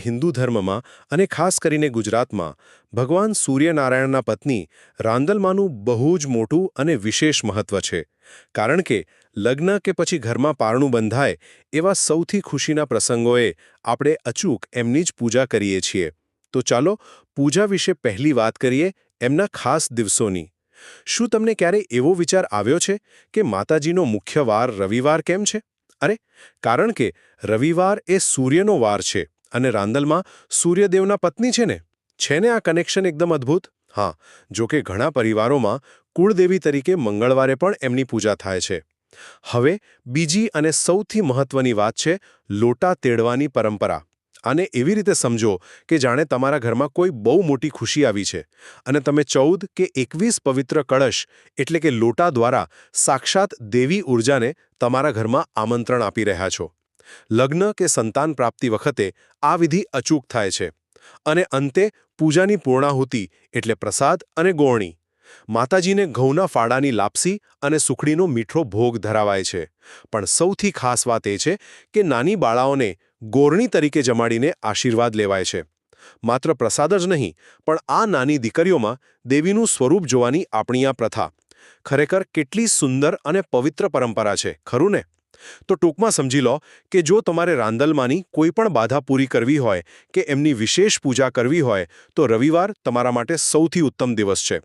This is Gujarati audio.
હિન્દુ ધર્મમાં અને ખાસ કરીને ગુજરાતમાં ભગવાન સૂર્યનારાયણના પત્ની રાંદલમાનું બહુ જ મોટું અને વિશેષ મહત્વ છે. કારણ કે લગ્ન કે પછી ઘરમાં પારણું બંધાય એવા સૌથી ખુશીના પ્રસંગોએ આપણે અચૂક એમની જ પૂજા કરીએ છીએ. તો ચાલો પૂજા વિશે પહેલી વાત કરીએ, એમના ખાસ દિવસોની. શું તમને ક્યારે એવો વિચાર આવ્યો છે કે માતાજીનો મુખ્ય વાર રવિવાર કેમ છે? અરે, કારણ કે રવિવાર એ સૂર્યનો વાર છે અને રાંદલમાં સૂર્યદેવના પત્ની છે ને. છે ને આ કનેક્શન એકદમ અદ્ભુત? હા, જો કે ઘણા પરિવારોમાં કુળદેવી તરીકે મંગળવારે પણ એમની પૂજા થાય છે. હવે બીજી અને સૌથી મહત્વની વાત છે લોટા તેડવાની પરંપરા. આને એવી રીતે સમજો કે જાણે તમારા ઘરમાં કોઈ બહુ મોટી ખુશી આવી છે અને તમે 14 કે 21 પવિત્ર કળશ એટલે કે લોટા દ્વારા સાક્ષાત દેવી ઊર્જાને તમારા ઘરમાં આમંત્રણ આપી રહ્યા છો. લગ્ન કે સંતાન પ્રાપ્તિ વખતે આ વિધિ અચૂક થાય છે. અને અંતે પૂજાની પૂર્ણાહુતિ એટલે પ્રસાદ અને ગોળણી. માતાજીને ઘઉંના ફાડાની લાપસી અને સુખડીનો મીઠો ભોગ ધરાવાય છે. પણ સૌથી ખાસ વાત એ છે કે નાની બાળાઓને ગોળણી તરીકે જમાડીને આશીર્વાદ લેવાય છે. માત્ર પ્રસાદ જ નહીં, પણ આ નાની દીકરીઓમાં દેવીનું સ્વરૂપ જોવાની આપણી આ પ્રથા ખરેખર કેટલી સુંદર અને પવિત્ર પરંપરા છે, ખરું ને? તો ટૂંકમાં સમજી લો કે જો તમારે રાંદલમાની કોઈ પણ બાધા પૂરી કરવી હોય કે એમની વિશેષ પૂજા કરવી હોય તો રવિવાર તમારા માટે સૌથી ઉત્તમ દિવસ છે.